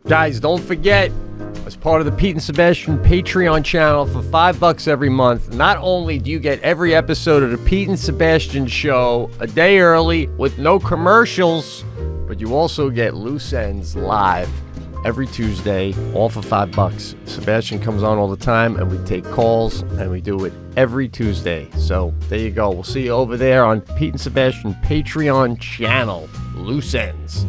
Guys, don't forget, as part of the Pete and Sebastian Patreon channel, for $5 every month, not only do you get every episode of the Pete and Sebastian show a day early with no commercials, but you also get Loose Ends live every Tuesday, all for $5. Sebastian comes on all the time, and we take calls, and we do it every Tuesday. So there you go. We'll see you over there on Pete and Sebastian Patreon channel, Loose Ends.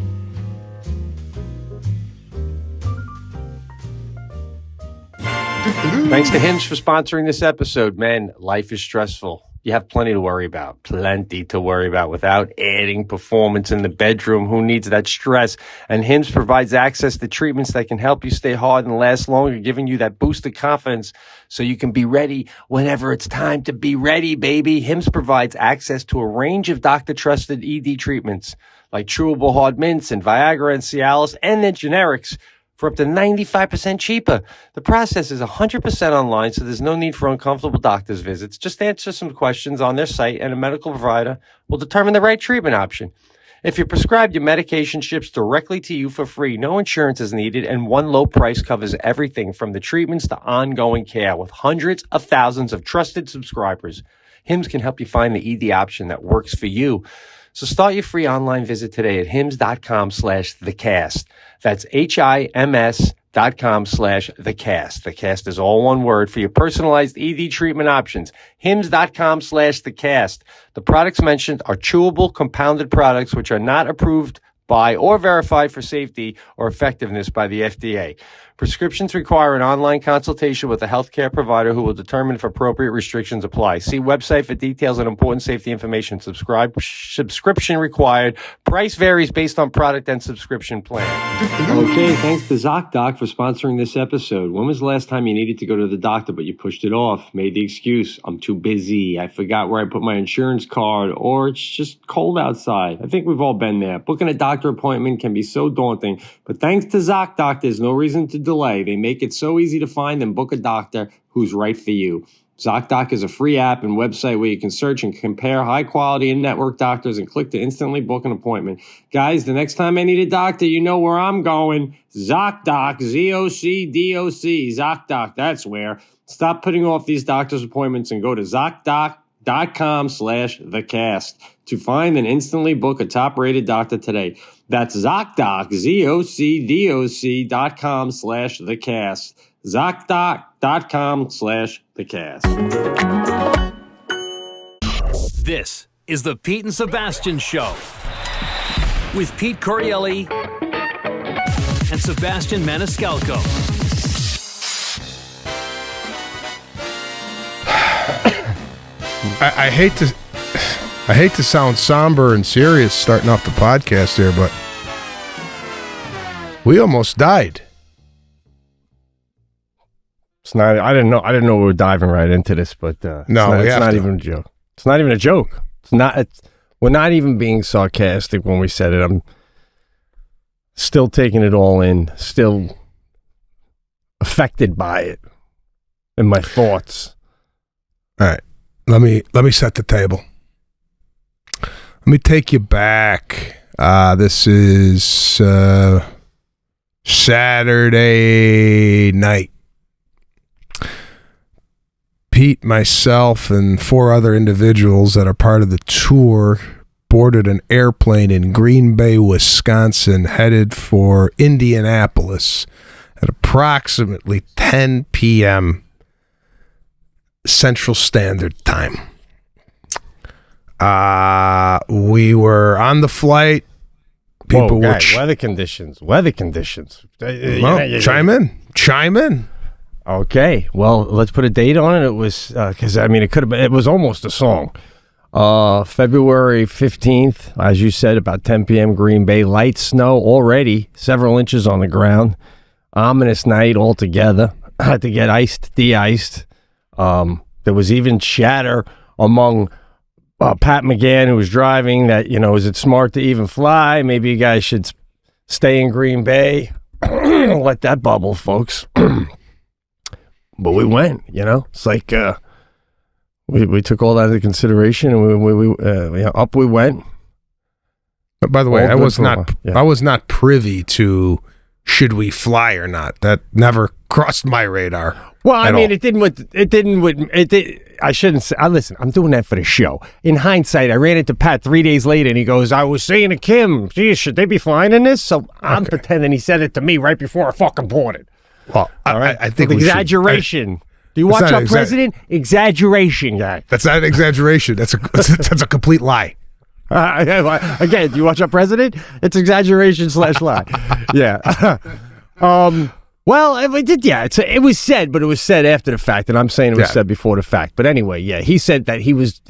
Thanks to Hinge for sponsoring this episode. Man, life is stressful. You have plenty to worry about without adding performance in the bedroom. Who needs that stress? And Hims provides access to treatments that can help you stay hard and last longer, giving you that boost of confidence so you can be ready whenever it's time to be ready, baby. Hims provides access to a range of doctor-trusted ED treatments like chewable hard mints and Viagra and Cialis and then generics for up to 95% cheaper. The process is 100% online, so there's no need for uncomfortable doctor's visits. Just answer some questions on their site, and a medical provider will determine the right treatment option. If you're prescribed, your medication ships directly to you for free. No insurance is needed, and one low price covers everything from the treatments to ongoing care. With hundreds of thousands of trusted subscribers, Hims can help you find the ED option that works for you. So start your free online visit today at hims.com/thecast. That's HIMS.com/thecast. The cast is all one word for your personalized ED treatment options. hims.com/thecast. The products mentioned are chewable compounded products which are not approved by or verified for safety or effectiveness by the FDA. Prescriptions require an online consultation with a healthcare provider who will determine if appropriate restrictions apply. See website for details and important safety information. Subscription required. Price varies based on product and subscription plan. Okay, thanks to Zocdoc for sponsoring this episode. When was the last time you needed to go to the doctor but you pushed it off? Made the excuse, I'm too busy, I forgot where I put my insurance card, or it's just cold outside. I think we've all been there. Booking a doctor appointment can be so daunting, but thanks to Zocdoc, there's no reason to delay. They make it so easy to find and book a doctor who's right for you. Zocdoc is a free app and website where you can search and compare high-quality in-network doctors and click to instantly book an appointment. Guys, the next time I need a doctor, you know where I'm going. Zocdoc, Z-O-C-D-O-C, Zocdoc, that's where. Stop putting off these doctor's appointments and go to ZocDoc.com/thecast to find and instantly book a top-rated doctor today. That's Zocdoc, ZocDoc.com/thecast. ZocDoc.com/thecast. This is the Pete and Sebastian Show with Pete Correale and Sebastian Maniscalco. I hate to sound somber and serious starting off the podcast here, but we almost died. It's not. I didn't know we were diving right into this, but it's not even a joke. It's not even a joke. We're not even being sarcastic when we said it. I'm still taking it all in, still affected by it in my thoughts. All right. Let me set the table. Let me take you back. This is Saturday night. Pete, myself, and 4 other individuals that are part of the tour boarded an airplane in Green Bay, Wisconsin, headed for Indianapolis at approximately 10 p.m. Central Standard Time. We were on the flight. People were weather conditions. Chime in. Okay, well, let's put a date on it. It was because it could have been. It was almost a song. February 15th, as you said, about 10 p.m. Green Bay. Light snow already, several inches on the ground. Ominous night altogether. Had to get de-iced. There was even chatter among Pat McGann, who was driving, that, is it smart to even fly? Maybe you guys should stay in Green Bay. Let that bubble, folks. But we went, It's like we took all that into consideration, and we up we went. But by the way, I was not privy to should we fly or not? That never crossed my radar. Well, I mean, I shouldn't say, listen, I'm doing that for the show. In hindsight, I ran into Pat 3 days later and he goes, I was saying to Kim, geez, should they be flying in this? So I'm pretending he said it to me right before I fucking bought it. Well, all right. I think exaggeration. Do you watch our president? Exaggeration, guy. That's not an exaggeration. That's a complete lie. Again, do you watch our president? It's exaggeration / lie. Yeah. Well, it did. Yeah, it was said, but it was said after the fact, and I'm saying it was said before the fact. But anyway, yeah, he said that he was.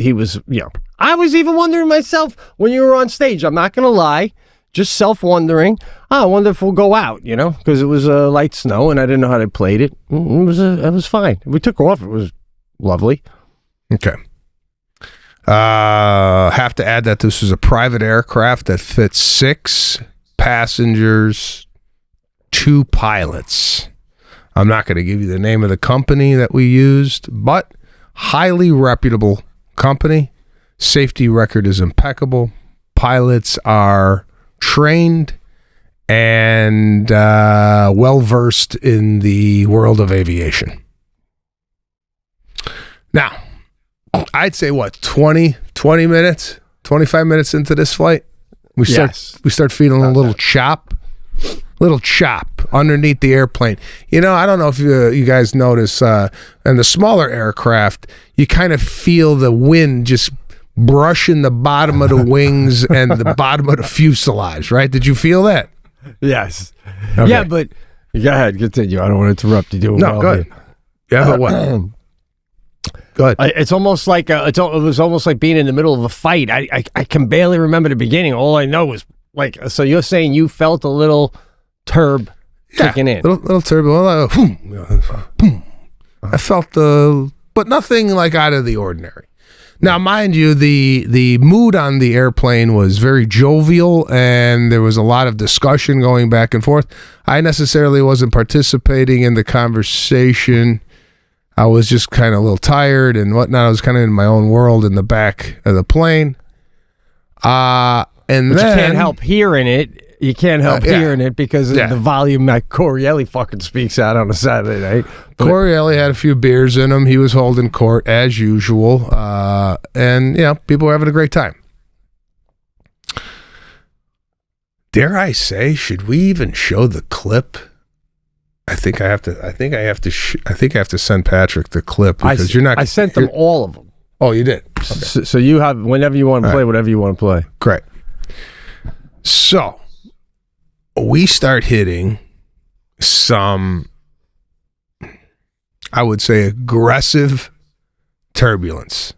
I was even wondering myself when you were on stage. I'm not gonna lie, just self-wondering. I wonder if we'll go out, because it was light snow and I didn't know how they played it. It was fine. We took off. It was lovely. Okay. Have to add that this is a private aircraft that fits 6 passengers, 2 pilots. I'm not going to give you the name of the company that we used, but highly reputable company. Safety record is impeccable. Pilots are trained and well-versed in the world of aviation. Now, I'd say, 20 minutes, 25 minutes into this flight, we start feeling a little chop underneath the airplane. I don't know if you guys notice, in the smaller aircraft, you kind of feel the wind just brushing the bottom of the wings and the bottom of the fuselage, right? Did you feel that? Yes. Okay. Yeah, but go ahead, continue. I don't want to interrupt you. No, go ahead. Yeah, but what? Go ahead. It's almost like it was almost like being in the middle of a fight. I can barely remember the beginning. All I know was so you're saying you felt a little turb kicking in. Little turbo. I felt but nothing like out of the ordinary. Now, mind you, the mood on the airplane was very jovial, and there was a lot of discussion going back and forth. I necessarily wasn't participating in the conversation. I was just kind of a little tired and whatnot. I was kind of in my own world in the back of the plane. But then, you can't help hearing it. You can't help hearing it because of the volume that Correale fucking speaks out on a Saturday night. Correale had a few beers in him. He was holding court as usual. And people were having a great time. Dare I say, should we even show the clip? I think I have to send Patrick the clip because you're not. I sent them all of them. Oh, you did. Okay. So you have whenever you want to play, whatever you want to play. Great. So we start hitting some, I would say, aggressive turbulence.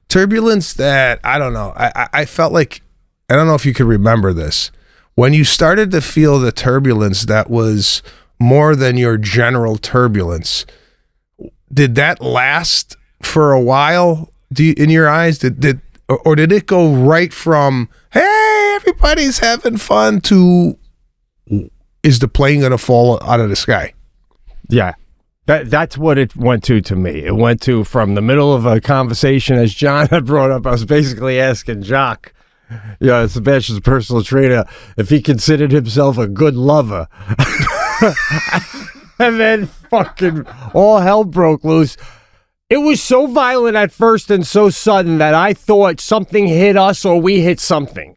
Turbulence that, I don't know, I felt like, I don't know if you could remember this. When you started to feel the turbulence that was more than your general turbulence, did that last for a while in your eyes? Did it go right from, hey, everybody's having fun, to, is the plane going to fall out of the sky? Yeah. That's what it went to me. It went to, from the middle of a conversation, as John had brought up, I was basically asking Jock, Sebastian's personal trainer, if he considered himself a good lover. And then fucking all hell broke loose. It was so violent at first and so sudden that I thought something hit us or we hit something.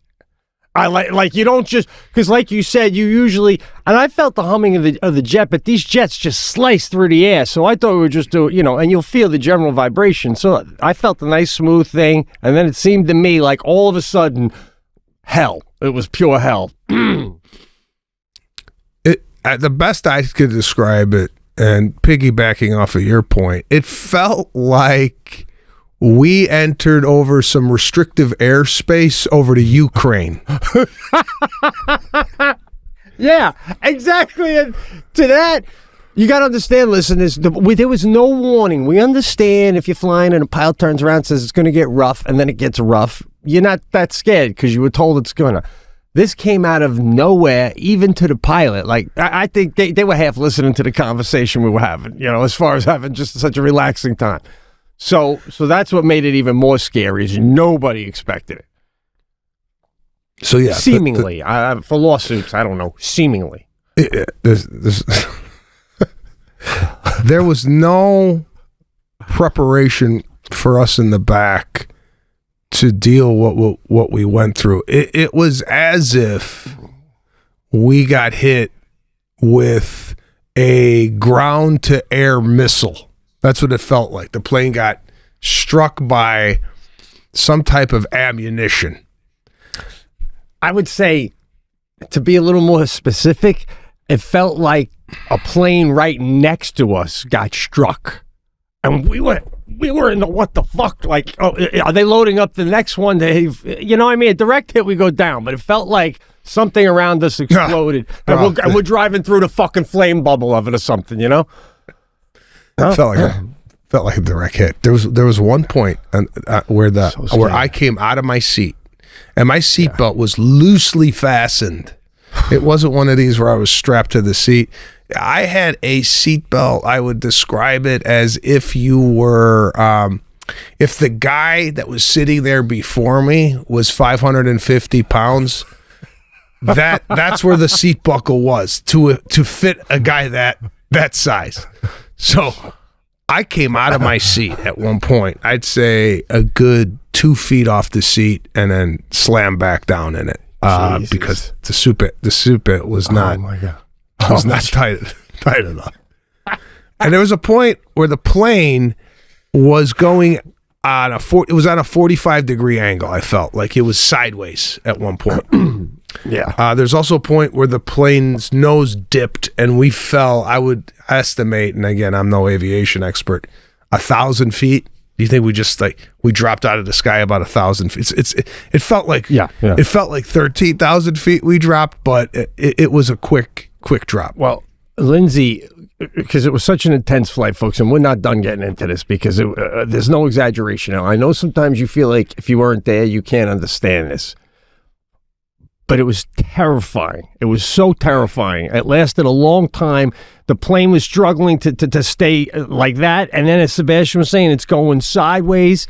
I like you don't just, because like you said, you usually, and I felt the humming of the jet, but these jets just slice through the air. So I thought we would just do, and you'll feel the general vibration. So I felt a nice smooth thing, and then it seemed to me like all of a sudden, hell. It was pure hell. The best I could describe it, and piggybacking off of your point, it felt like we entered over some restrictive airspace over to Ukraine. Yeah, exactly. And to that, you got to understand, listeners, there was no warning. We understand if you're flying and a pilot turns around and says it's going to get rough, and then it gets rough, you're not that scared because you were told it's going to. This came out of nowhere, even to the pilot. Like, I think they were half listening to the conversation we were having, as far as having just such a relaxing time. So that's what made it even more scary, is nobody expected it. So yeah, seemingly, for lawsuits, I don't know. Seemingly, There was no preparation for us in the back to deal what we went through. It was as if we got hit with a ground-to-air missile. That's what it felt like. The plane got struck by some type of ammunition. I would say, to be a little more specific, it felt like a plane right next to us got struck. And we were in the what the fuck? Like, oh, are they loading up the next one? You know what I mean? A direct hit, we go down. But it felt like something around us exploded. And we're driving through the fucking flame bubble of it or something, you know? It felt like a direct hit. There was one point where I came out of my seat, and my seatbelt was loosely fastened. It wasn't one of these where I was strapped to the seat. I had a seatbelt. I would describe it as if you were, if the guy that was sitting there before me was 550 pounds. That's where the seat buckle was to fit a guy that size. So I came out of my seat at one point. I'd say a good 2 feet off the seat, and then slammed back down in it because the soup bit was not. Oh my God. Was not tight enough. And there was a point where the plane was going on it was on a 45-degree angle. I felt like it was sideways at one point. Yeah. There's also a point where the plane's nose dipped and we fell. I would estimate, and again, I'm no aviation expert, 1,000 feet. Do you think we dropped out of the sky about 1,000 feet? It felt like it felt like 13,000 feet we dropped, but it was a quick drop. Well, Lindsay, because it was such an intense flight, folks, and we're not done getting into this because there's no exaggeration. Now, I know sometimes you feel like if you weren't there, you can't understand this. But it was terrifying. It was so terrifying. It lasted a long time. The plane was struggling to stay like that. And then, as Sebastian was saying, it's going sideways.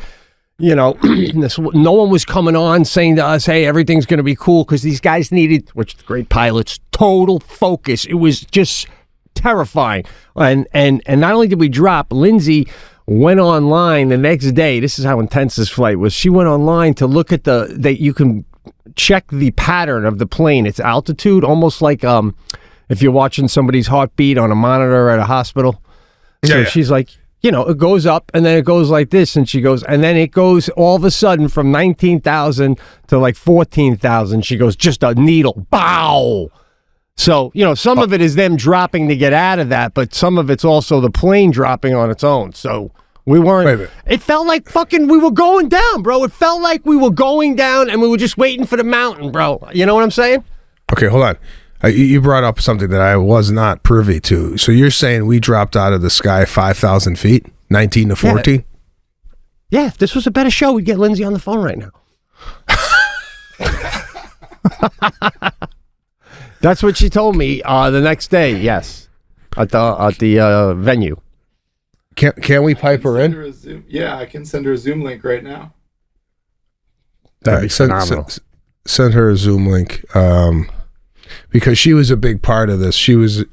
You know, no one was coming on saying to us, hey, everything's going to be cool, because these guys needed, which the great pilots, total focus. It was just terrifying. And not only did we drop, Lindsay went online the next day. This is how intense this flight was. She went online to look at that you can check the pattern of the plane, its altitude, almost like if you're watching somebody's heartbeat on a monitor at a hospital. So she's like, you know, it goes up and then it goes like this, and she goes, and then it goes all of a sudden from 19,000 to like 14,000. She goes, just a needle, bow. So, you know, some of it is them dropping to get out of that, but some of it's also the plane dropping on its own. So we weren't, it felt like fucking, we were going down, bro. It felt like we were going down and we were just waiting for the mountain, bro. You know what I'm saying? Okay, hold on. You brought up something that I was not privy to. So you're saying we dropped out of the sky 5,000 feet, 19 to 14? Yeah, if this was a better show, we'd get Lindsay on the phone right now. That's what she told me the next day, yes, at the venue. Can we pipe her in? Yeah, I can send her a Zoom link right now. That'd be phenomenal. Send her a Zoom link. Because she was a big part of this. She was.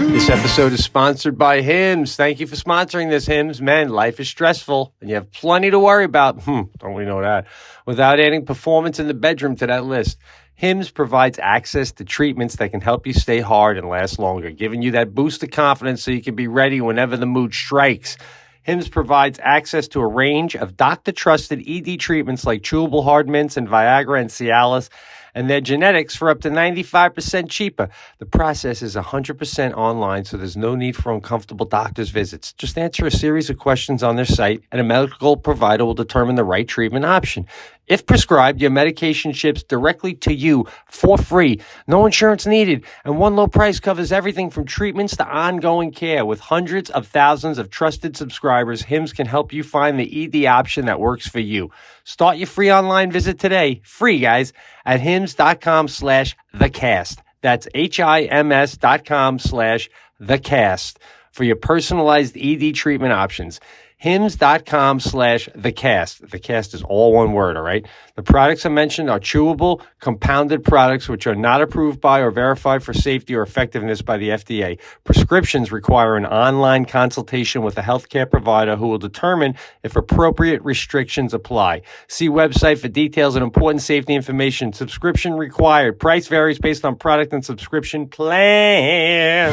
This episode is sponsored by Hims. Thank you for sponsoring this, Hims. Man, life is stressful, and you have plenty to worry about. Don't we know that? Without adding performance in the bedroom to that list. Hims provides access to treatments that can help you stay hard and last longer, giving you that boost of confidence so you can be ready whenever the mood strikes. Hims provides access to a range of doctor-trusted ED treatments like chewable hard mints and Viagra and Cialis, and their genetics for up to 95% cheaper. The process is 100% online, so there's no need for uncomfortable doctor's visits. Just answer a series of questions on their site, and a medical provider will determine the right treatment option. If prescribed, your medication ships directly to you for free. No insurance needed, and one low price covers everything from treatments to ongoing care. With hundreds of thousands of trusted subscribers, Hims can help you find the ED option that works for you. Start your free online visit today, free guys, at hims.com/thecast. That's HIMS.com/thecast for your personalized ED treatment options. hims.com/thecast. The cast is all one word, all right? The products I mentioned are chewable, compounded products which are not approved by or verified for safety or effectiveness by the FDA. Prescriptions require an online consultation with a healthcare provider who will determine if appropriate restrictions apply. See website for details and important safety information. Subscription required. Price varies based on product and subscription plan.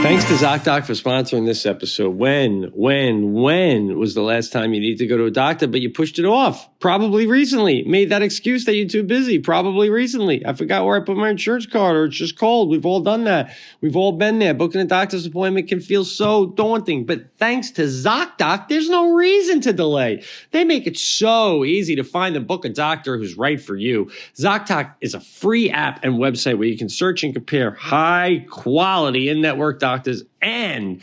Thanks to Zocdoc for sponsoring this episode. When was the last time you need to go to a doctor, but you pushed it off? Probably recently. Made that excuse that you're too busy. Probably recently. I forgot where I put my insurance card, or it's just cold. We've all done that. We've all been there. Booking a doctor's appointment can feel so daunting, but thanks to Zocdoc, there's no reason to delay. They make it so easy to find and book a doctor who's right for you. Zocdoc is a free app and website where you can search and compare high-quality in-network doctors and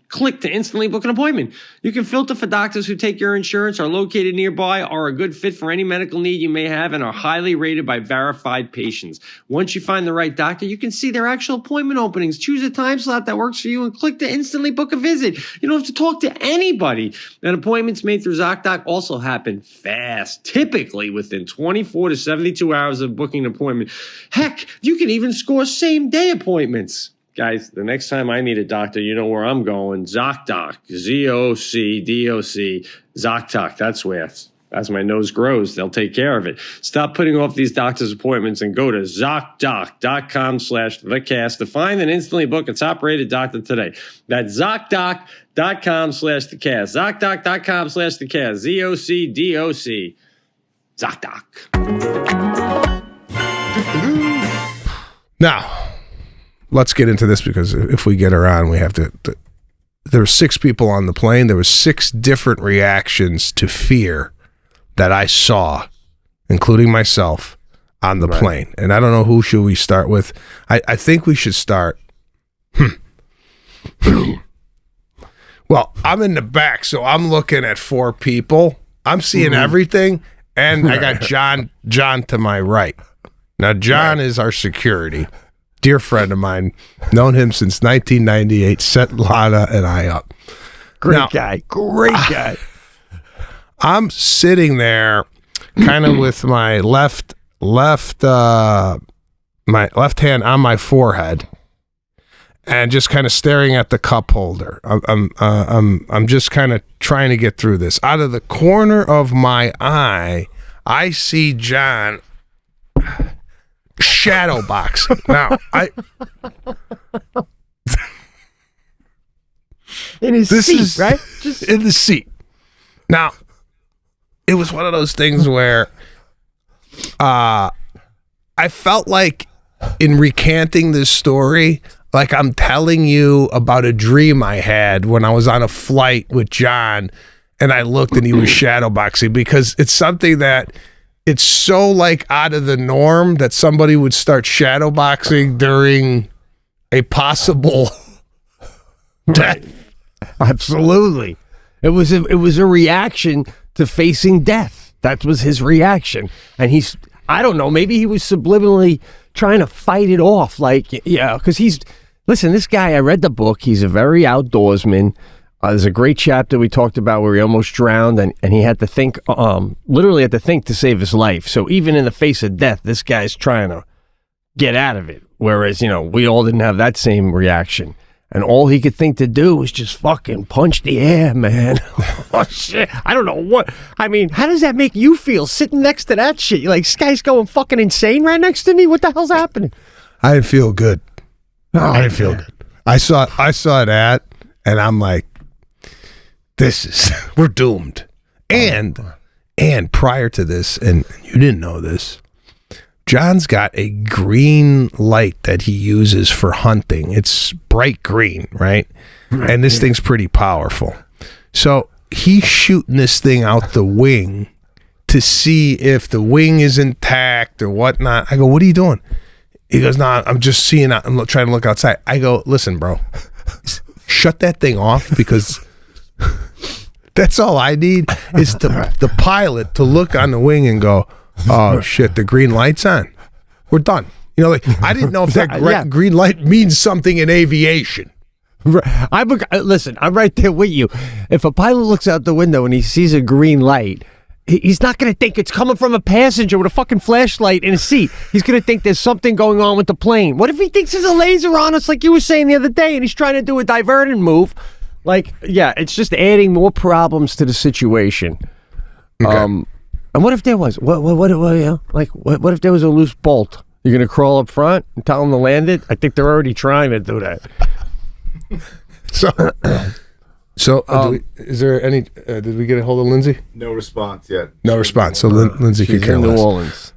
click to instantly book an appointment. You can filter for doctors who take your insurance, are located nearby, are a good fit for any medical need you may have, and are highly rated by verified patients. Once you find the right doctor, you can see their actual appointment openings, choose a time slot that works for you, and click to instantly book a visit. You don't have to talk to anybody. And appointments made through Zocdoc also happen fast, typically within 24 to 72 hours of booking an appointment. Heck, you can even score same-day appointments. Guys, the next time I need a doctor, you know where I'm going. Zocdoc. Z-O-C-D-O-C. Zocdoc. That's where. As my nose grows, they'll take care of it. Stop putting off these doctor's appointments and go to Zocdoc.com/thecast to find and instantly book a top-rated doctor today. That's Zocdoc.com/thecast. Zocdoc.com/thecast. Z-O-C-D-O-C. Zocdoc. Now, let's get into this, because if we get her on, we have to. There were 6 people on the plane. There were 6 different reactions to fear that I saw, including myself, on the plane. And I don't know, who should we start with? I think we should start. Well, I'm in the back, so I'm looking at 4 people. I'm seeing everything, and I got John to my right. Now, John is our security. Dear friend of mine, known him since 1998, set Lana and I up. Great guy. I'm sitting there kind of with my left hand on my forehead and just kind of staring at the cup holder. I'm just kind of trying to get through this. Out of the corner of my eye, I see John shadow boxing. Now, in his seat, right? Just in the seat. Now, it was one of those things where I felt like, in recanting this story, like I'm telling you about a dream I had when I was on a flight with John, and I looked and he was shadow boxing, because it's something that it's so like out of the norm that somebody would start shadow boxing during a possible death. Absolutely. It was a reaction to facing death. That was his reaction. And I don't know, maybe he was subliminally trying to fight it off. Like, yeah, because listen, this guy, I read the book. He's a very outdoorsman. There's a great chapter we talked about where he almost drowned, and he had to think, literally had to think to save his life. So even in the face of death, this guy's trying to get out of it. Whereas, we all didn't have that same reaction. And all he could think to do was just fucking punch the air, man. Oh, shit. I don't know what. I mean, how does that make you feel sitting next to that shit? You're like, this guy's going fucking insane right next to me? What the hell's happening? I didn't feel good. I didn't feel good. I saw that, and I'm like, we're doomed. And prior to this, and you didn't know this, John's got a green light that he uses for hunting. It's bright green, right? And this thing's pretty powerful. So he's shooting this thing out the wing to see if the wing is intact or whatnot. I go, what are you doing? He goes, nah, I'm just seeing, I'm trying to look outside. I go, listen, bro, shut that thing off, because that's all I need is the pilot to look on the wing and go, oh shit, the green light's on. We're done. Like, I didn't know if that green light means something in aviation. Listen, I'm right there with you. If a pilot looks out the window and he sees a green light, he's not going to think it's coming from a passenger with a fucking flashlight in a seat. He's going to think there's something going on with the plane. What if he thinks there's a laser on us, like you were saying the other day, and he's trying to do a diverting move? Like, yeah, it's just adding more problems to the situation. Okay. And what if there was what if there was a loose bolt? You're going to crawl up front and tell them to land it? I think they're already trying to do that. Is there any? Did we get a hold of Lindsay? No response yet. No response. So Lindsay could She's care in New less. Orleans.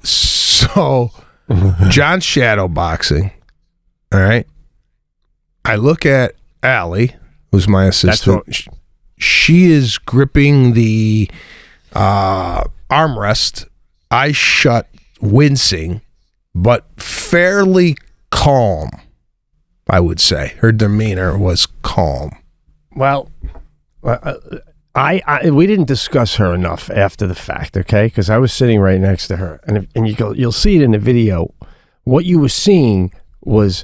So John's shadow boxing. All right. I look at Allie, who's my assistant. She is gripping the armrest. I shut, wincing, but fairly calm. I would say her demeanor was calm. Well, we didn't discuss her enough after the fact, okay? Because I was sitting right next to her, and you'll see it in the video. What you were seeing was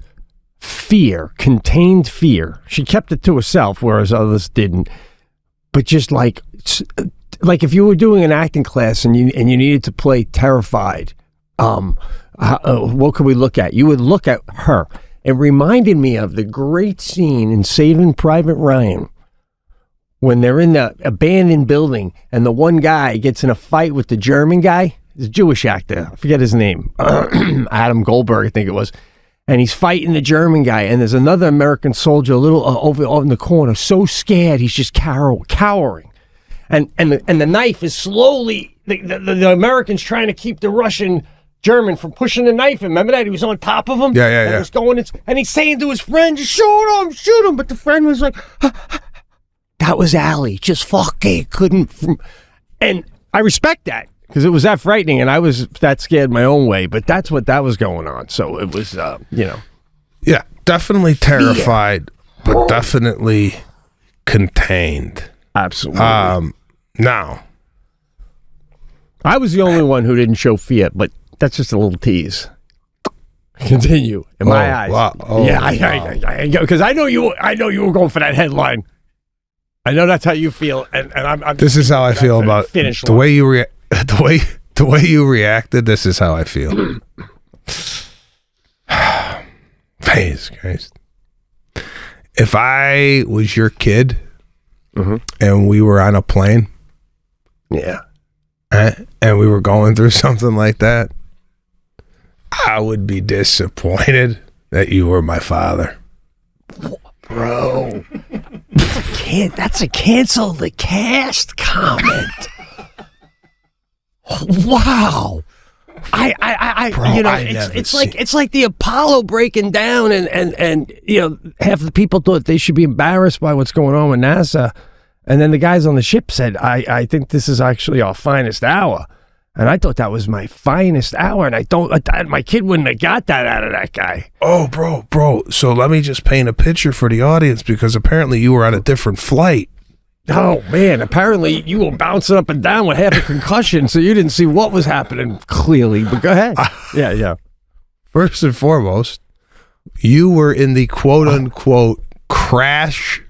fear, contained fear. She kept it to herself, whereas others didn't. But just like if you were doing an acting class and you needed to play terrified, what could we look at? You would look at her. It reminded me of the great scene in Saving Private Ryan when they're in the abandoned building and the one guy gets in a fight with the German guy, the Jewish actor, I forget his name, Adam Goldberg, I think it was, and he's fighting the German guy, and there's another American soldier a little over in the corner, so scared he's just cowering, and the knife is slowly, the American's trying to keep the German from pushing the knife in. Remember that? He was on top of him? Yeah. And was going, and he's saying to his friend, just shoot him. But the friend was like, that was Allie. Just fucking couldn't. And I respect that because it was that frightening and I was that scared my own way. But that's what that was going on. So it was, Yeah, definitely terrified, but definitely contained. Absolutely. Now, I was the only one who didn't show fear, but that's just a little tease. Continue in my eyes. Wow. Because I know you were going for that headline. I know that's how you feel, and I'm. This is how I feel about the way you the way you reacted. This is how I feel. Jesus Christ! If I was your kid, and we were on a plane, and we were going through something like that, I would be disappointed that you were my father. Bro, that's a cancel the cast comment. Wow. It's like the Apollo breaking down and half the people thought they should be embarrassed by what's going on with NASA. And then the guys on the ship said, I think this is actually our finest hour. And I thought that was my finest hour. And my kid wouldn't have got that out of that guy. Oh, bro. So let me just paint a picture for the audience because apparently you were on a different flight. Oh, man. Apparently you were bouncing up and down with half a concussion, so you didn't see what was happening clearly. But go ahead. Yeah. First and foremost, you were in the quote-unquote crash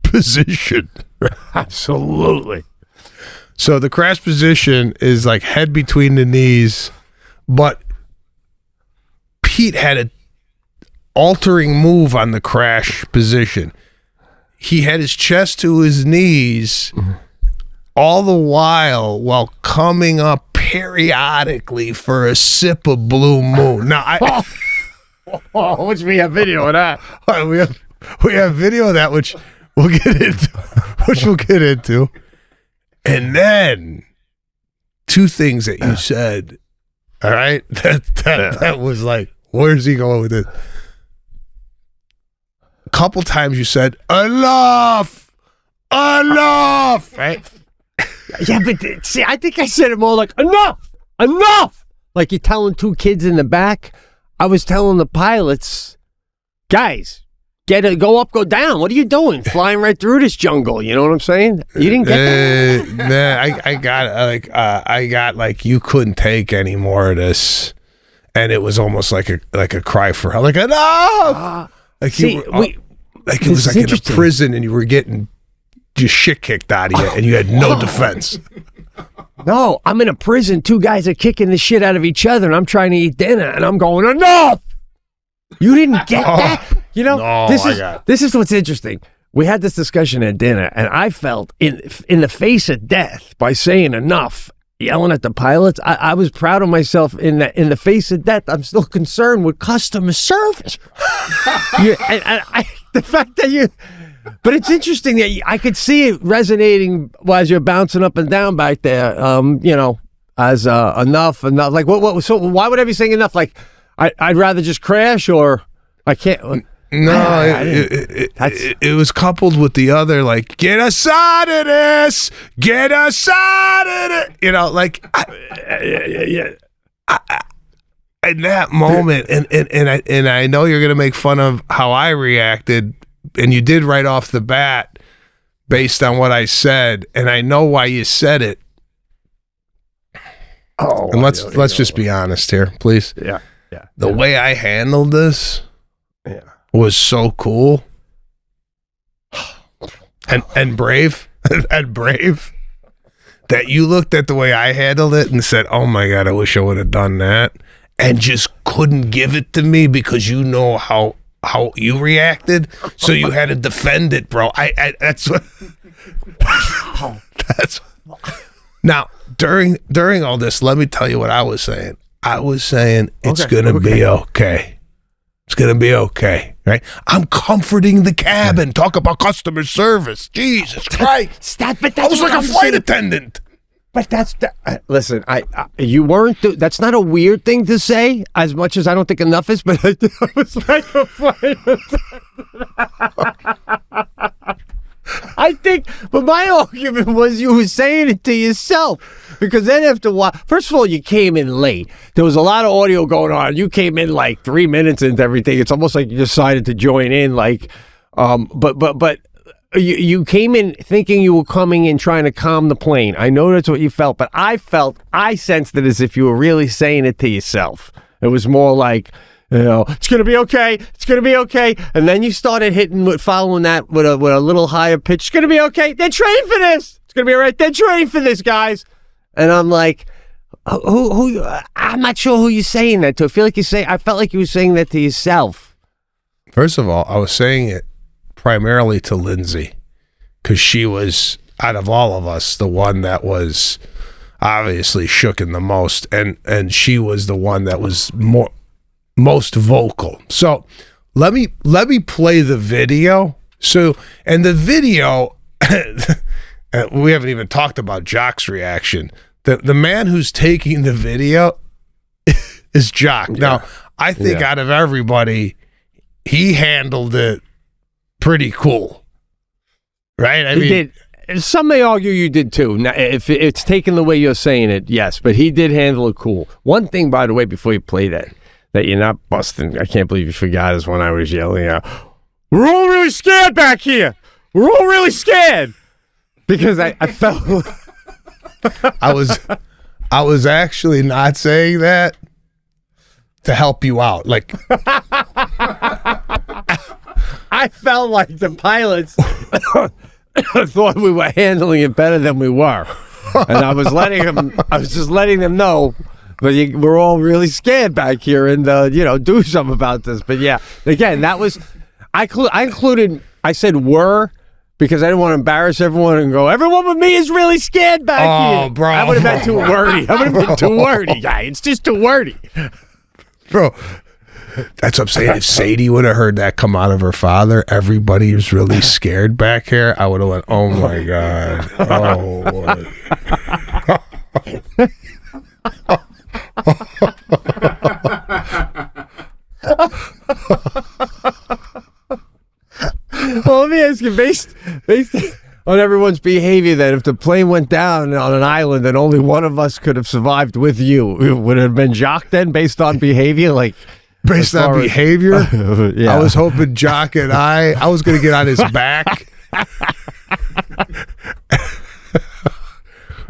position. Absolutely. So the crash position is like head between the knees, but Pete had an altering move on the crash position. He had his chest to his knees all the while coming up periodically for a sip of Blue Moon. Now, which we have video of that. We have video of that, which we'll get into. And then two things that you said, all right? That was like, where's he going with this? A couple times you said, enough, right? Yeah, but see, I think I said it more like, enough. Like you're telling two kids in the back. I was telling the pilots, guys, go up, go down. What are you doing? Flying right through this jungle. You know what I'm saying? You didn't get that? I got like you couldn't take any more of this, and it was almost like a cry for help. Like enough. Like it was like in a prison and you were getting just shit kicked out of you and you had no defense. No, I'm in a prison. 2 guys are kicking the shit out of each other and I'm trying to eat dinner and I'm going, enough! You didn't get that? You know, No, this is what's interesting. We had this discussion at dinner and I felt in the face of death by saying enough, yelling at the pilots. I was proud of myself in the face of death. I'm still concerned with customer service. The fact that but it's interesting that I could see it resonating as you're bouncing up and down back there. You know, as enough. Like what? So why would I be saying enough? Like I'd rather just crash, or I can't. No, it was coupled with the other, like, get us out of this, get us out of it. You know, like, in that moment, and I know you're gonna make fun of how I reacted, and you did right off the bat, based on what I said, and I know why you said it. Oh, and let's just be honest here, please. Yeah. The way I handled this. Yeah. Was so cool and brave and brave that you looked at the way I handled it and said, oh my God, I wish I would have done that, and just couldn't give it to me because you know how you reacted, so you had to defend it, bro. That's what now during all this, let me tell you what I was saying. I was saying it's gonna be okay. It's going to be okay, right? I'm comforting the cabin. Talk about customer service. Jesus Christ. Stop it. I was like a flight attendant. But listen, you weren't, that's not a weird thing to say, as much as I don't think enough is, but I was like a flight attendant. I think, but my argument was you were saying it to yourself, because then after a while, first of all, you came in late. There was a lot of audio going on. You came in like 3 minutes into everything. It's almost like you decided to join in, like, but you came in thinking you were coming in trying to calm the plane. I know that's what you felt, but I sensed it as if you were really saying it to yourself. It was more like, you know, it's going to be okay. It's going to be okay. And then you started following that with a little higher pitch. It's going to be okay. They're trained for this. It's going to be all right. They're trained for this, guys. And I'm like, who? I'm not sure who you're saying that to. I felt like you were saying that to yourself. First of all, I was saying it primarily to Lindsay, because she was, out of all of us, the one that was obviously shooken the most. And she was the one that was most vocal. So let me play the video. So, and the video, we haven't even talked about Jock's reaction. The man who's taking the video is Jock. Yeah. Now, I think out of everybody, he handled it pretty cool. Right? I mean, did. Some may argue you did too. Now, if it's taken the way you're saying it, yes, but he did handle it cool. One thing, by the way, before you play that you're not busting, I can't believe you forgot, is when I was yelling out, we're all really scared back here. We're all really scared. Because I felt... I was actually not saying that to help you out. Like, I felt like the pilots thought we were handling it better than we were. And I was just letting them know, but we're all really scared back here, and do something about this. But yeah, again, that was I said "were" because I didn't want to embarrass everyone and go, everyone but me is really scared back here. Oh, bro, I would have been too wordy. Guy. It's just too wordy, bro. That's what I'm saying. If Sadie would have heard that come out of her father, everybody is really scared back here, I would have went, oh my God. Well, let me ask you, based on everyone's behavior, then, if the plane went down on an island and only one of us could have survived with you, would it have been Jock then, based on behavior? Like, based on behavior? Yeah. I was hoping Jock and I was going to get on his back.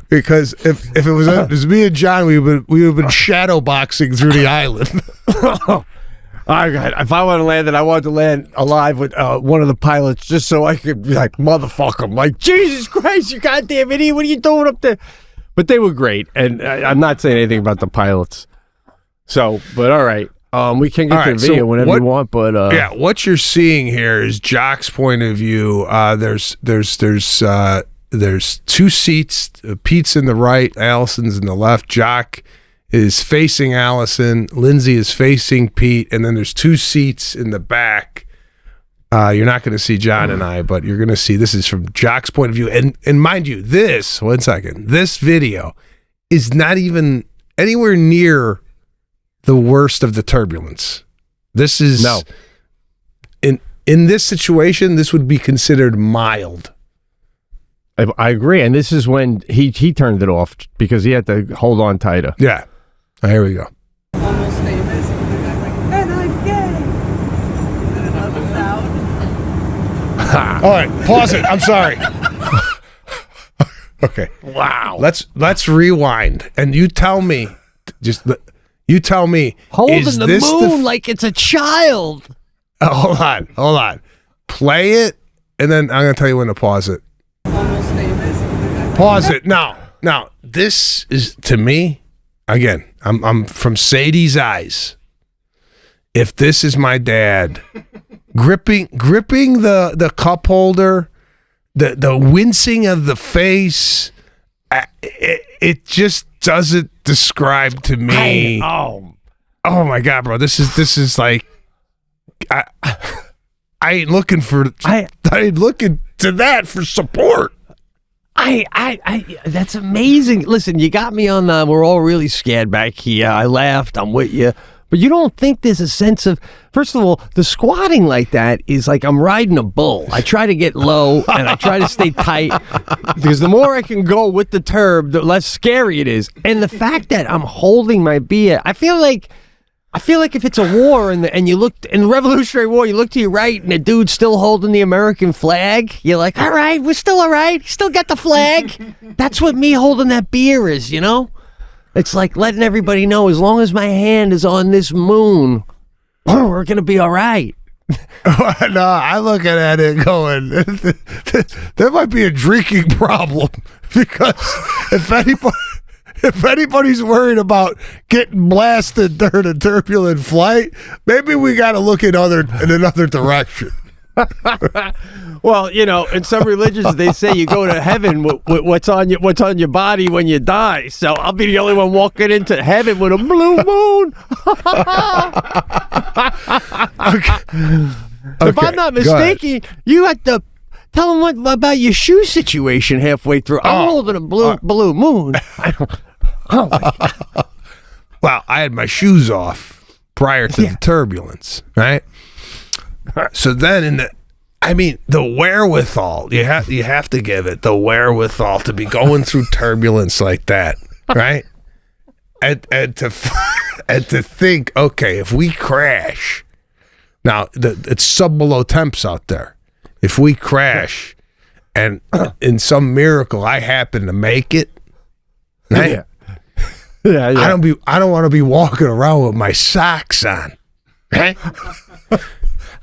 Because if it was me and John, we would have been shadow boxing through the island. If I want to land it, I want to land alive with one of the pilots just so I could be like, motherfucker. I'm like, Jesus Christ, you goddamn idiot. What are you doing up there? But they were great. And I'm not saying anything about the pilots. So, but all right. We can get to the video whenever you want, but yeah, what you're seeing here is Jock's point of view. There's two seats. Pete's in the right, Allison's in the left. Jock is facing Allison, Lindsay is facing Pete, and then there's two seats in the back. You're not going to see John and I, but you're going to see, this is from Jock's point of view. And mind you, this video is not even anywhere near the worst of the turbulence. This is in this situation, this would be considered mild. I agree, and this is when he turned it off because he had to hold on tighter. Yeah. Here we go. Almost famous. And the guy's like, and I'm gay. And then another sound. All right, pause it. I'm sorry. Okay. Wow. Let's rewind, and you tell me. You tell me. Holding the moon like it's a child. Hold on. Play it, and then I'm gonna tell you when to pause it. Almost famous. And the guy's like, Pause it now. This is, to me, again, I'm from Sadie's eyes. If this is my dad, gripping the cup holder, the wincing of the face, it just doesn't describe to me. Oh my God, bro! This is like I ain't looking to that for support. That's amazing. Listen, you got me on the, we're all really scared back here. I laughed. I'm with you. But you don't think there's a sense of, first of all, the squatting like that is like I'm riding a bull. I try to get low and I try to stay tight because the more I can go with the turb, the less scary it is. And the fact that I'm holding my beer, I feel like if it's a war and you look in the Revolutionary War, you look to your right and the dude's still holding the American flag. You're like, all right, we're still all right. Still got the flag. That's what me holding that beer is, you know? It's like letting everybody know as long as my hand is on this moon, we're going to be all right. No, I'm looking at it going, there might be a drinking problem because if anybody's worried about getting blasted during a turbulent flight, maybe we got to look in another direction. Well, you know, in some religions they say you go to heaven with what's on your body when you die. So I'll be the only one walking into heaven with a blue moon. Okay. If I'm not mistaken, you had to tell them what about your shoe situation halfway through. I'm holding a blue moon. Oh my God. Well, I had my shoes off prior to the turbulence, right? So then the wherewithal, you have to give it the wherewithal to be going through turbulence like that, right? And to think, okay, if we crash, now it's sub-below temps out there. If we crash and in some miracle I happen to make it, right? Yeah. I don't want to be walking around with my socks on, right?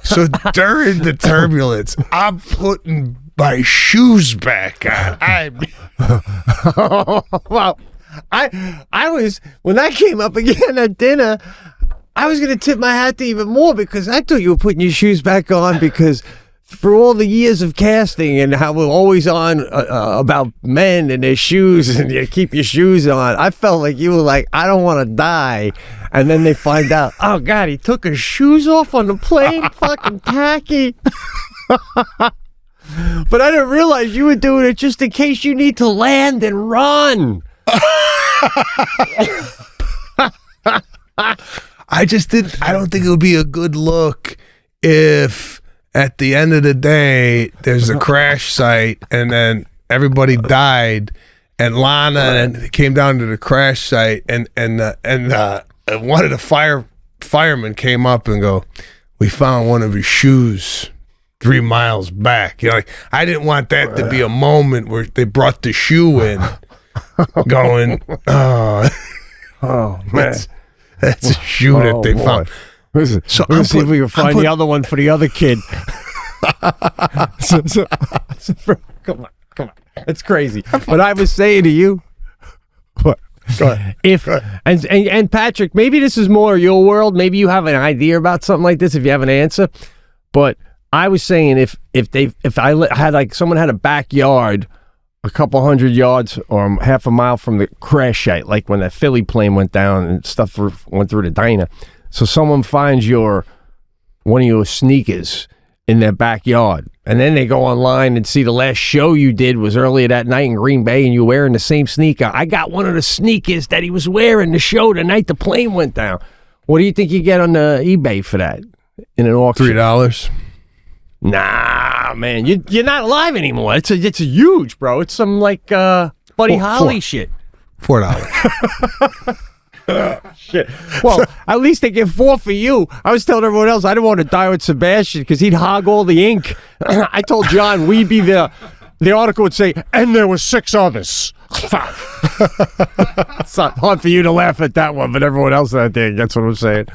So during the turbulence, I'm putting my shoes back on. Well, I was, when that came up again at dinner, I was going to tip my hat to even more because I thought you were putting your shoes back on because for all the years of casting and how we're always on about men and their shoes and you keep your shoes on, I felt like you were like, I don't want to die. And then they find out, oh God, he took his shoes off on the plane, fucking tacky. But I didn't realize you were doing it just in case you need to land and run. I don't think it would be a good look if at the end of the day there's a crash site and then everybody died and Lana came down to the crash site and one of the firemen came up and go, we found one of his shoes 3 miles back. You know, like, I didn't want that to be a moment where they brought the shoe in going, oh man, that's a shoe that they found. So we're gonna see if we can find the other one for the other kid. Come on. It's crazy. But I was saying to you, what? Go ahead. And Patrick, maybe this is more your world. Maybe you have an idea about something like this if you have an answer. But I was saying if I had like someone had a backyard a couple 100 yards or half a mile from the crash site, like when that Philly plane went down and stuff went through the diner. So someone finds one of your sneakers in their backyard, and then they go online and see the last show you did was earlier that night in Green Bay, and you're wearing the same sneaker. I got one of the sneakers that he was wearing the show the night the plane went down. What do you think you get on the eBay for that in an auction? $3. Nah, man, you're not alive anymore. It's a huge, bro. It's some like Buddy Holly shit. $4. Shit. Well, at least they get 4 for you. I was telling everyone else I didn't want to die with Sebastian because he'd hog all the ink. I told John we'd be the article would say, and there were 6 others. Fuck. It's not hard for you to laugh at that one, but everyone else out there, that's what I'm saying.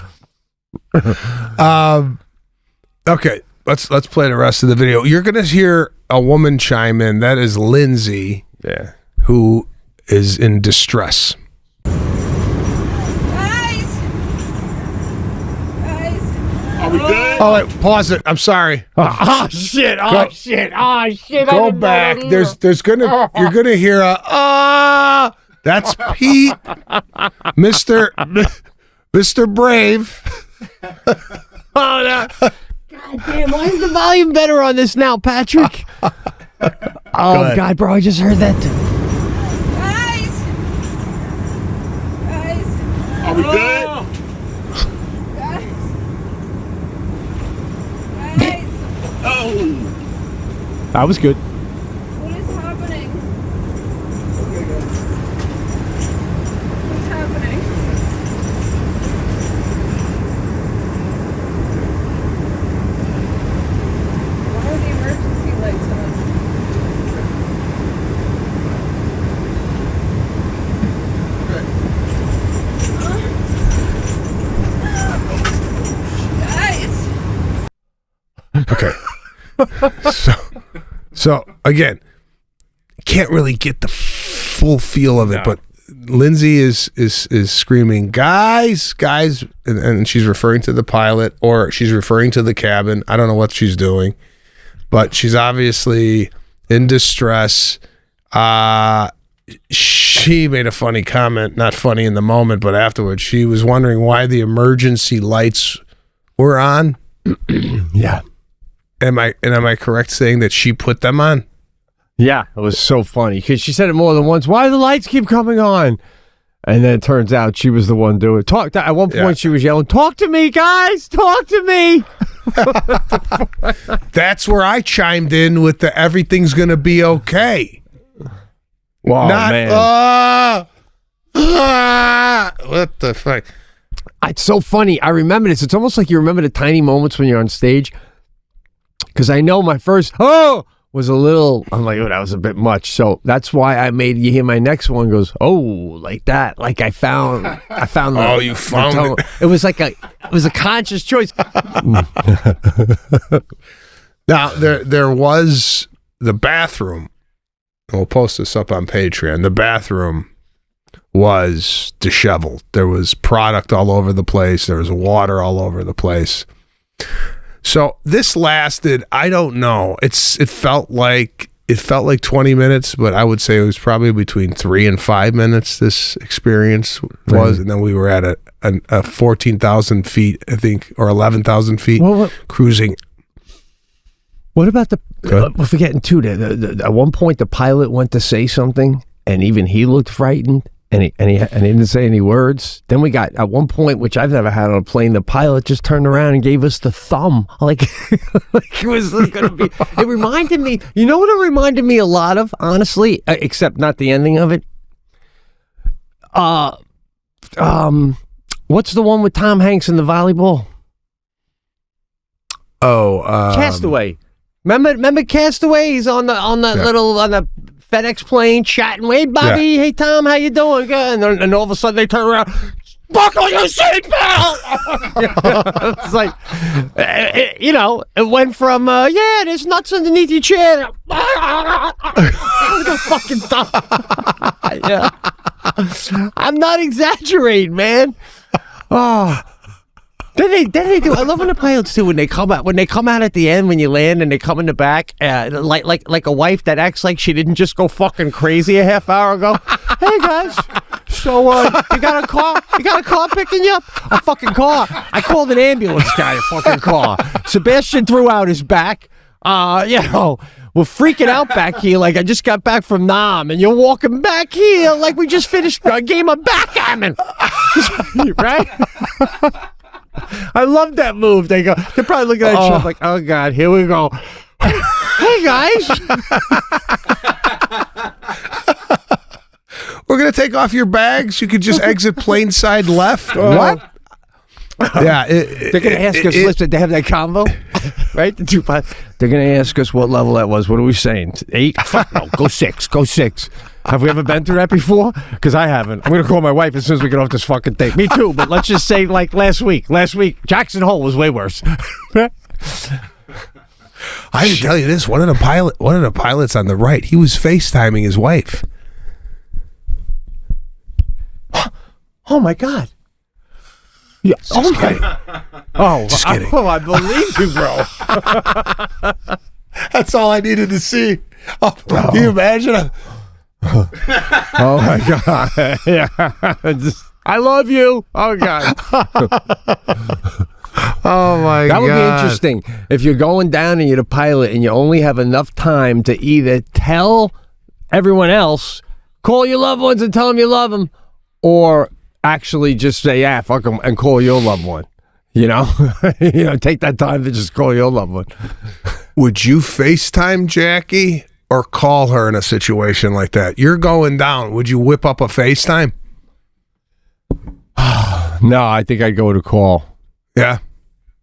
Okay. Let's play the rest of the video. You're gonna hear a woman chime in. That is Lindsay, who is in distress. Guys! Are we good? Oh, wait, pause it. I'm sorry. Oh shit! Oh shit! Oh shit! Go back. You're gonna hear a That's Pete, Mr. Brave. Oh no! God damn! Why is the volume better on this now, Patrick? Oh God, bro! I just heard that too. Guys! Are we good? Guys! Oh! That was good. What is happening? What's happening? Why are the emergency lights on? Guys! Okay. So again, can't really get the full feel of it, but Lindsay is screaming, guys, and she's referring to the pilot or she's referring to the cabin. I don't know what she's doing, but she's obviously in distress. She made a funny comment, not funny in the moment, but afterwards. She was wondering why the emergency lights were on. Yeah. Am I correct saying that she put them on? Yeah, it was so funny because she said it more than once. Why do the lights keep coming on? And then it turns out she was the one doing it. At one point, she was yelling, "Talk to me, guys! Talk to me!" That's where I chimed in with the "everything's gonna be okay." Wow, man! What the fuck? It's so funny. I remember this. It's almost like you remember the tiny moments when you're on stage. Because I know my first was a little. I'm like, oh, that was a bit much. So that's why I made you hear my next one goes, oh, like that. Like I found. Oh, you found it. It was like it was a conscious choice. Now there was the bathroom. And we'll post this up on Patreon. The bathroom was disheveled. There was product all over the place. There was water all over the place. So this lasted, I don't know. It felt like 20 minutes, but I would say it was probably between 3 and 5 minutes. This experience was, and then we were at a 14,000 feet, I think, or 11,000 feet, cruising. What about we're forgetting too. At one point, the pilot went to say something, and even he looked frightened. And he didn't say any words. Then we got, at one point, which I've never had on a plane, the pilot just turned around and gave us the thumb. Like it was going to be, it reminded me, you know what it reminded me a lot of, honestly, except not the ending of it? What's the one with Tom Hanks in the volleyball? Castaway. Remember Castaway? He's on the FedEx plane chatting. Hey, Bobby. Yeah. Hey, Tom. How you doing? Good. And all of a sudden they turn around. buckle your seatbelt. It's like, it went from, there's nuts underneath your chair. Fucking yeah. I'm not exaggerating, man. Oh. Then they do. I love when the pilots do when they come out at the end when you land and they come in the back, like a wife that acts like she didn't just go fucking crazy a half hour ago. Hey guys, so you got a car? You got a car picking you up? A fucking car. I called an ambulance guy. A fucking car. Sebastian threw out his back. We're freaking out back here like I just got back from Nam, and you're walking back here like we just finished a game of backgammon, right? I love that move. They're probably looking at each other like, oh God, here we go. Hey guys. We're going to take off your bags. You could just exit plane side left. What? Yeah. They're going to ask us, listen, they have that convo, right? The two pilots. They're going to ask us what level that was. What are we saying? 8? Fuck no, go 6. Go 6. Have we ever been through that before? Because I haven't. I'm going to call my wife as soon as we get off this fucking thing. Me too, but let's just say like last week. Jackson Hole was way worse. I can tell you this. One of the pilots on the right, he was FaceTiming his wife. Oh my God. Yeah. Just kidding. Just kidding. I believe you, bro. That's all I needed to see. Can you imagine? Oh my God. Yeah. I love you. Oh God. Oh my God. That would be interesting if you're going down and you're the pilot and you only have enough time to either tell everyone else, call your loved ones and tell them you love them, or actually just say, yeah, fuck them, and call your loved one. Take that time to just call your loved one. Would you FaceTime Jackie or call her in a situation like that? You're going down. Would you whip up a FaceTime? No, I think I'd go to call. Yeah.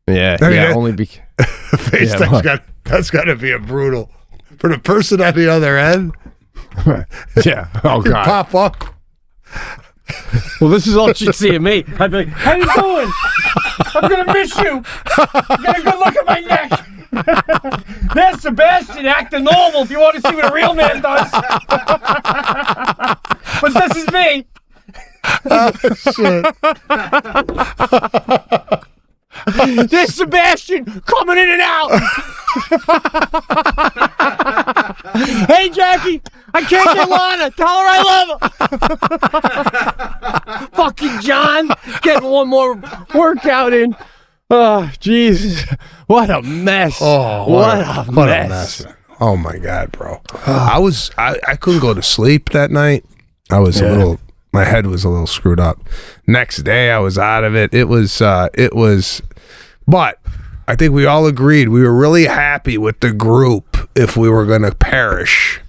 Yeah. I mean, only FaceTime's that's got to be a brutal for the person on the other end. Yeah. Oh God. Pop up. Well, this is all she'd see of me. I'd be like, how you doing? I'm going to miss you. Get a good look at my neck. There's Sebastian acting normal if you want to see what a real man does. But this is me. Oh, shit. There's Sebastian coming in and out. Hey, Jackie, I can't get Lana. Tell her I love her. Fucking John getting one more workout in. Oh, Jesus. What a mess. Oh, what a mess. Oh, my God, bro. I couldn't go to sleep that night. I was my head was a little screwed up. Next day, I was out of it. It was, but I think we all agreed we were really happy with the group if we were going to perish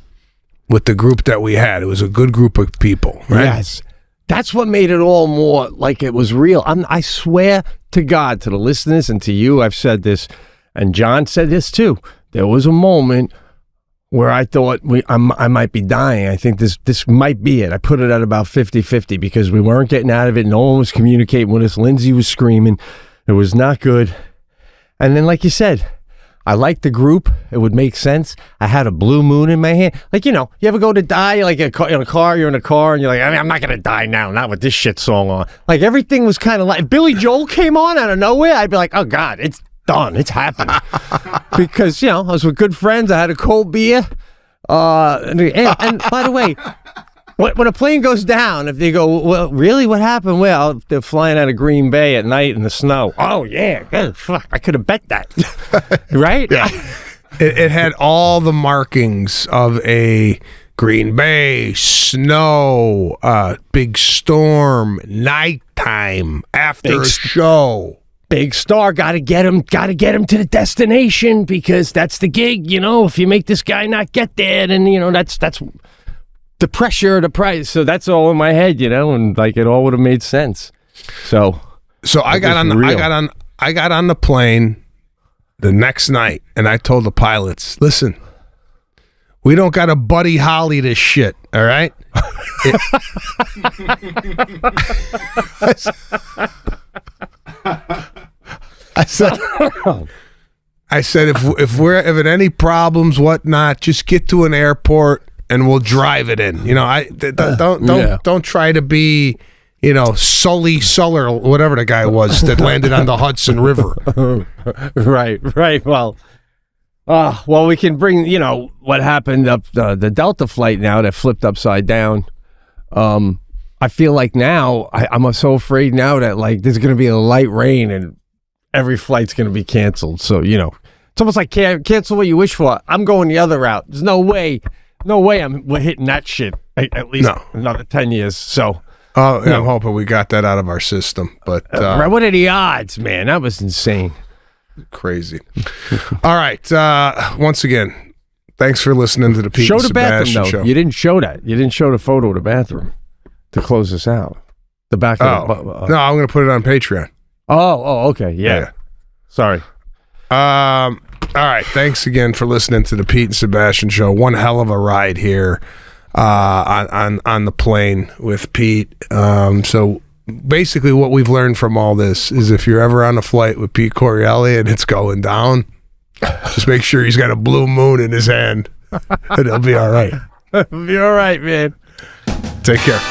with the group that we had. It was a good group of people, right? Yes. That's what made it all more like it was real. I swear to God, to the listeners and to you, I've said this, and John said this too. There was a moment where I thought I might be dying. I think this might be it. I put it at about 50-50 because we weren't getting out of it. No one was communicating with us. Lindsay was screaming. It was not good. And then, like you said, I liked the group. It would make sense. I had a blue moon in my hand. Like, you ever go to die, like in a car, you're in a car, and you're like, I'm not going to die now, not with this shit song on. Like, everything was kind of like, if Billy Joel came on out of nowhere, I'd be like, oh, God, it's done. It's happening. Because, I was with good friends. I had a cold beer. And by the way, when a plane goes down, if they go, well, really, what happened? Well, they're flying out of Green Bay at night in the snow. Oh, yeah. God, fuck, I could have bet that. Right? Yeah. It had all the markings of a Green Bay, snow, big storm, nighttime, after a show. Big star, gotta get him to the destination because that's the gig, if you make this guy not get there, then, that's the pressure, the price. So that's all in my head, and like it all would have made sense. So I got on the plane the next night and I told the pilots, listen, We don't got to Buddy Holly this shit, all right? I said, if it any problems, whatnot, just get to an airport and we'll drive it in. You know, don't try to be, you know, Sully Suller, whatever the guy was that landed on the Hudson River. Right. Well, we can bring, you know, what happened up the Delta flight now that flipped upside down. I feel like now I'm so afraid now that like there's going to be a light rain and every flight's going to be canceled. So, you know, it's almost like cancel what you wish for. I'm going the other route. There's no way we're hitting that shit at least another 10 years. So, I'm hoping we got that out of our system. But what are the odds, man? That was insane. Crazy. All right. Once again, thanks for listening to the Pete and Sebastian show. You didn't show that. You didn't show the photo of the bathroom to close us out. The back of the... No, I'm going to put it on Patreon. Oh, okay. Yeah. Sorry. All right. Thanks again for listening to the Pete and Sebastian show. One hell of a ride here on the plane with Pete. So basically what we've learned from all this is if you're ever on a flight with Pete Correale and it's going down, just make sure he's got a blue moon in his hand and it'll be all right. It'll be all right, man. Take care.